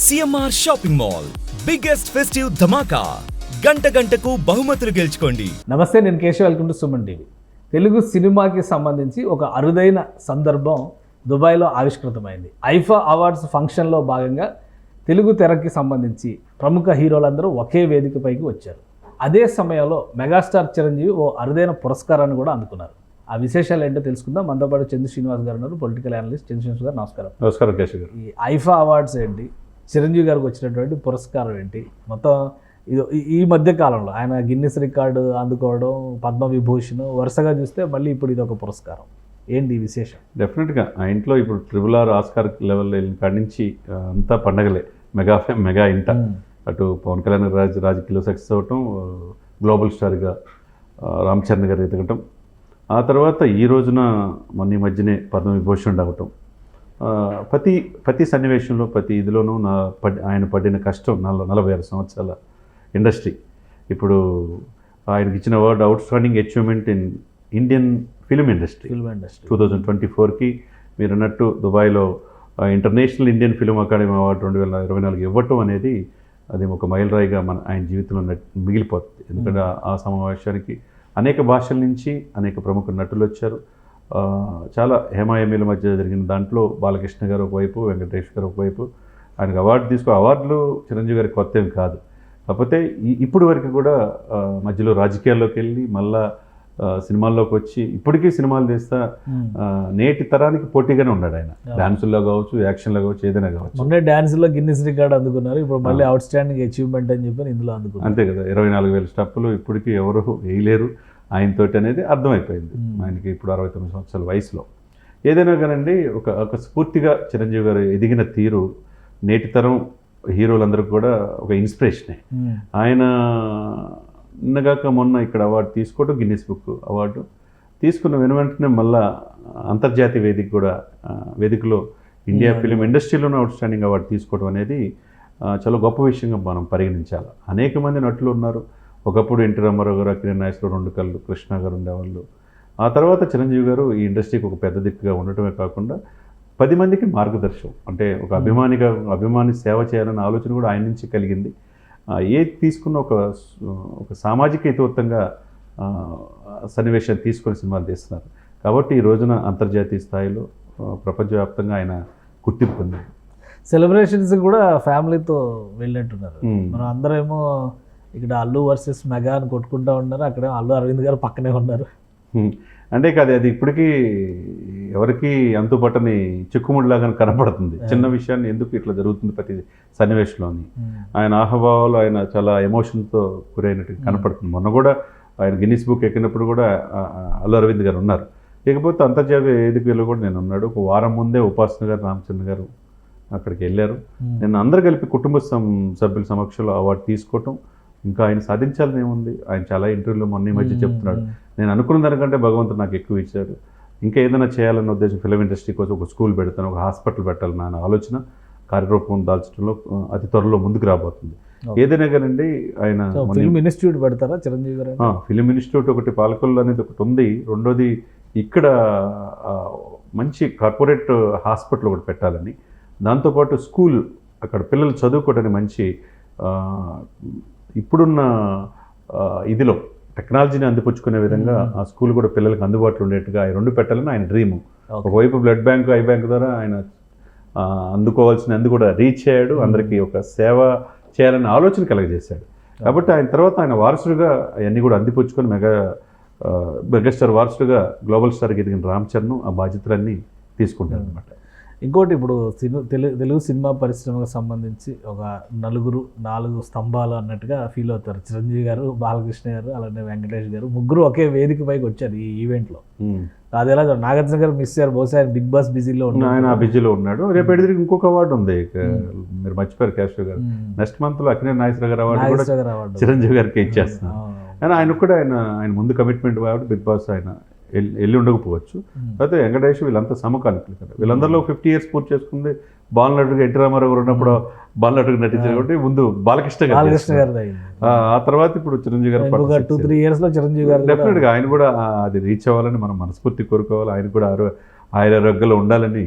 CMR shopping mall biggest festive ధమాకా గంటకు బహుమతులు గెలుచుకోండి. నమస్తే, నేను Keshav. Welcome to Suman TV. Telugu సినిమాకి సంబంధించి ఒక అరుదైన సందర్భం దుబాయ్లో ఆవిష్కృతమైంది. ఐఫా అవార్డ్స్ ఫంక్షన్లో భాగంగా తెలుగు తెరకి సంబంధించి ప్రముఖ హీరోలందరూ ఒకే వేదికపైకి వచ్చారు. అదే సమయంలో మెగాస్టార్ చిరంజీవి ఓ అరుదైన పురస్కారాన్ని కూడా అందుకున్నారు. ఆ విశేషాలు ఏంటో తెలుసుకుందాం. మనతో పాటు చంద్ర శ్రీనివాస్ గారు ఉన్నారు, పొలిటికల్ అనలిస్ట్. చంద్ర శ్రీనివాస్ గారు నమస్కారం. నమస్కారం కేశవ్ గారు. ఈ ఐఫా అవార్డ్స్ ఏంటి, చిరంజీవి గారికి వచ్చినటువంటి పురస్కారం ఏంటి, మొత్తం ఇది ఈ మధ్య కాలంలో ఆయన గిన్నిస్ రికార్డు అందుకోవడం, పద్మవిభూషణ్, వరుసగా చూస్తే మళ్ళీ ఇప్పుడు ఇది ఒక పురస్కారం. ఏంటి ఈ విశేషం? డెఫినెట్గా ఆ ఇంట్లో ఇప్పుడు RRR ఆస్కార్ లెవెల్లో వెళ్ళిన కాడి నుంచి అంతా పండగలే, మెగా ఇంట. అటు పవన్ కళ్యాణ్ రాజకీయాల్లో సక్సెస్ అవ్వటం, గ్లోబల్ స్టార్గా రామ్ చరణ్ గారు ఎదగటం, ఆ తర్వాత ఈ రోజున మొన్న ఈ మధ్యనే పద్మవిభూషణ్ అవ్వటం. ప్రతి సన్నివేశంలో ప్రతి ఇదిలోనూ ఆయన పడిన కష్టం 46 సంవత్సరాల ఇండస్ట్రీ. ఇప్పుడు ఆయనకి ఇచ్చిన award outstanding achievement in Indian film industry 2024కి మీరు అన్నట్టు దుబాయ్లో international Indian film academy award 2024 ఇవ్వటం అనేది అది ఒక మైలురాయిగా ఆయన జీవితంలో మిగిలిపోతుంది. ఎందుకంటే ఆ సమావేశానికి అనేక భాషల నుంచి అనేక ప్రముఖ నటులు వచ్చారు. చాలా హేమాయమీల మధ్య జరిగిన దాంట్లో బాలకృష్ణ గారు ఒకవైపు, వెంకటేష్ గారు ఒకవైపు. ఆయనకు అవార్డులు చిరంజీవి గారికి కొత్త ఏం కాదు. కాకపోతే ఇప్పుడు వరకు కూడా మధ్యలో రాజకీయాల్లోకి వెళ్ళి మళ్ళా సినిమాల్లోకి వచ్చి ఇప్పటికీ సినిమాలు తీస్తా నేటి తరానికి పోటీగానే ఉన్నాడు ఆయన. డాన్సుల్లో కావచ్చు, యాక్షన్లో కావచ్చు, ఏదైనా కావచ్చు. మొన్నే డాన్స్లో గిన్నిస్ రికార్డ్ అందుకున్నారు, ఇప్పుడు మళ్ళీ అవుట్ స్టాండింగ్ అచీవ్మెంట్ అని చెప్పి ఇందులో అందుకున్నారు. అంతే కదా, 24,000 స్టెప్పులు ఇప్పటికీ ఎవరు వేయలేరు ఆయనతోటి అనేది అర్థమైపోయింది. ఆయనకి ఇప్పుడు 69 సంవత్సరాల వయసులో. ఏదైనా కానండి, ఒక స్ఫూర్తిగా చిరంజీవి గారు ఎదిగిన తీరు నేటి తరం హీరోలందరికీ కూడా ఒక ఇన్స్పిరేషనే. ఆయన నిన్నగాక మొన్న ఇక్కడ అవార్డు తీసుకోవడం, గిన్నిస్ బుక్ అవార్డు తీసుకున్న వెంటనే మళ్ళా అంతర్జాతీయ వేదికలో ఇండియా ఫిలిం ఇండస్ట్రీలోనే అవుట్ స్టాండింగ్ అవార్డు తీసుకోవడం అనేది చాలా గొప్ప విషయంగా మనం పరిగణించాలి. అనేక మంది నటులు ఉన్నారు. ఒకప్పుడు ఎన్టీ రామారావు గారు, అక్కినేని నాగేశ్వరరావు, రెండు కళ్ళు కృష్ణ గారు ఉండేవాళ్ళు. ఆ తర్వాత చిరంజీవి గారు ఈ ఇండస్ట్రీకి ఒక పెద్ద దిక్కుగా ఉండటమే కాకుండా 10 మందికి మార్గదర్శనం, అంటే ఒక అభిమాని సేవ చేయాలన్న ఆలోచన కూడా ఆయన నుంచి కలిగింది. ఏది తీసుకున్న ఒక సామాజిక హితవత్తంగా సన్నివేశాన్ని తీసుకొని సినిమాలు తీస్తున్నారు. కాబట్టి ఈ రోజున అంతర్జాతీయ స్థాయిలో ప్రపంచవ్యాప్తంగా ఆయన గుర్తింపు పొందారు. సెలబ్రేషన్స్ కూడా ఫ్యామిలీతో వెళ్ళినట్టున్నారు. మనం అందరేమో ఇక్కడ అల్లు వర్సెస్ మెగా అని కొట్టుకుంటూ ఉన్నారు, అక్కడ అల్లు అరవింద్ గారు పక్కనే ఉన్నారు. అంటే కాదు, అది ఇప్పటికీ ఎవరికి అంతుపట్టని చిక్కుముడిలాగా కనపడుతుంది. చిన్న విషయాన్ని ఎందుకు ఇట్లా జరుగుతుంది ప్రతి సన్నివేశంలోని. ఆయన ఆహభావాలు, ఆయన చాలా ఎమోషన్తో గురైనట్టు కనపడుతుంది. మొన్న కూడా ఆయన గిన్నిస్ బుక్ ఎక్కినప్పుడు కూడా అల్లు అరవింద్ గారు ఉన్నారు. ఇకపోతే అంతర్జాతీయ వేదికలో కూడా నేను ఉన్నాడు. ఒక వారం ముందే ఉపాసన గారు, రామచంద్ర గారు అక్కడికి వెళ్ళారు. నేను అందరు కలిపి కుటుంబ సభ్యుల సమక్షంలో అవార్డు తీసుకోవటం. ఇంకా ఆయన సాధించాలని ఏముంది, ఆయన చాలా ఇంటర్వ్యూలో మొన్న ఈ మధ్య చెప్తున్నాడు, నేను అనుకున్న దానికంటే భగవంతుడు నాకు ఎక్కువ ఇచ్చాడు, ఇంకా ఏదైనా చేయాలన్న ఉద్దేశం, ఫిలిం ఇండస్ట్రీ కోసం ఒక స్కూల్ పెడతాను, ఒక హాస్పిటల్ పెట్టాలని నా ఆలోచన కార్యరూపం దాల్చడంలో అతి త్వరలో ముందుకు రాబోతుంది. ఏదైనా కానండి, ఆయన ఫిలిం ఇన్స్టిట్యూట్ పెడతారా చిరంజీవి గారు? ఫిలిం ఇన్స్టిట్యూట్ ఒకటి పాలకొల్లు అనేది ఒకటి ఉంది. రెండోది ఇక్కడ మంచి కార్పొరేట్ హాస్పిటల్ ఒకటి పెట్టాలని, దాంతోపాటు స్కూల్ అక్కడ పిల్లలు చదువుకోవడానికి మంచి ఇప్పుడున్న ఇదిలో టెక్నాలజీని అందిపుచ్చుకునే విధంగా ఆ స్కూల్ కూడా పిల్లలకు అందుబాటులో ఉండేట్టుగా ఈ రెండు పెట్టాలని ఆయన డ్రీము. ఒకవైపు బ్లడ్ బ్యాంకు, ఐ బ్యాంక్ ద్వారా ఆయన అందుకోవాల్సిన కూడా రీచ్ అయ్యాడు, అందరికీ ఒక సేవ చేయాలనే ఆలోచన కలగజేశాడు. కాబట్టి ఆయన తర్వాత ఆయన వారసుడిగా అవన్నీ కూడా అందిపుచ్చుకొని మెగాస్టార్ వారసుడిగా గ్లోబల్ స్టార్కి ఎదిగిన రామ్ చరణ్ ఆ బాధ్యతలన్నీ తీసుకుంటారు అనమాట. ఇంకోటి, ఇప్పుడు తెలుగు సినిమా పరిశ్రమకు సంబంధించి ఒక 4 స్తంభాలు అన్నట్టుగా ఫీల్ అవుతారు. చిరంజీవి గారు, బాలకృష్ణ గారు, అలానే వెంకటేష్ గారు, ముగ్గురు ఒకే వేదిక పైకి వచ్చారు ఈ ఈవెంట్లో. అది ఎలా నాగార్జున గారు మిస్ అయ్యారు, బహుశా ఆయన బిగ్ బాస్ బిజీలో ఉన్నాడు. ఆయన బిజీలో ఉన్నాడు. రేపు ఎడిదిరికి ఇంకొక అవార్డు ఉంది, మీరు మర్చిపోయారు కేశవ్ గారు. నెక్స్ట్ మంత్లో అక్కినేని నాగేశ్వరరావు గారు అవార్డు కూడా చిరంజీవి గారికి ఇచ్చేస్తున్నారు. ఆయన కూడా ఆయన ముందు కమిట్మెంట్ కాబట్టి బిగ్ బాస్ ఆయన వెళ్ళి ఉండకపోవచ్చు. అయితే వెంకటేష్ వీళ్ళంతా సమకాలికులు కదా. వీళ్ళందరిలో 50 years పూర్తి చేసుకుంది బాలనటుడిగా ఎన్టీ రామారావు గారు ఉన్నప్పుడు బాలనటుడిగా నటించారు కాబట్టి ముందు బాలకృష్ణ గారు. ఆ తర్వాత ఇప్పుడు చిరంజీవి గారు 2-3 yearsలో చిరంజీవి గారు డెఫినెట్గా ఆయన కూడా అది రీచ్ అవ్వాలని మనం మనస్ఫూర్తి కోరుకోవాలి. ఆయన కూడా ఆయురారోగ్యాలు ఉండాలని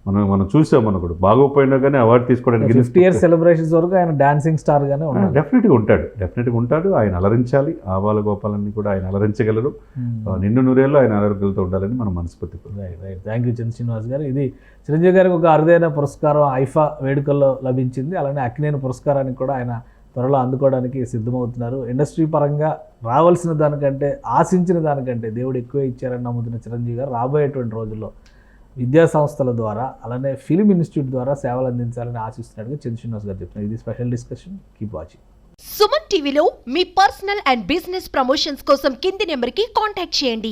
మనం చూసాం, మనం కూడా బాగోపోయినా కానీ అవార్డు తీసుకోవడానికి 50 years సెలబ్రేషన్స్ వరకు ఆయన డాన్సింగ్ స్టార్ గానే ఉన్నారు. డెఫినెట్గా ఉంటాడు. ఆయన అలరించాలి. ఆవాల గోపాలన్ని కూడా ఆయన అలరించగలరు. నిండు నూరేళ్ళు ఆయన ఆరోగ్యాలతో ఉండాలని మనం మనస్ఫూర్తి. రైట్. థ్యాంక్ యూ చంద్ర శ్రీనివాస్ గారు. ఇది చిరంజీవి గారికి ఒక అరుదైన పురస్కారం ఐఫా వేడుకల్లో లభించింది. అలానే అక్కినేని పురస్కారానికి కూడా ఆయన త్వరలో అందుకోవడానికి సిద్ధమవుతున్నారు. ఇండస్ట్రీ పరంగా రావాల్సిన దానికంటే, ఆశించిన దానికంటే దేవుడు ఎక్కువ ఇచ్చారని నమ్ముతున్న చిరంజీవి గారు రాబోయేటువంటి రోజుల్లో విద్యా సంస్థల ద్వారా, అలానే ఫిలిం ఇన్స్టిట్యూట్ ద్వారా సేవలు అందించాలని ఆశిస్తున్నట్టుగా చంద్ర శ్రీనివాస్ గారు చెప్తున్నారు. ఇది special discussion. Keep watching. Suman టీవీలో మీ పర్సనల్ అండ్ బిజినెస్ ప్రమోషన్స్ కోసం కింది నెంబర్కి కాంటాక్ట్ చేయండి.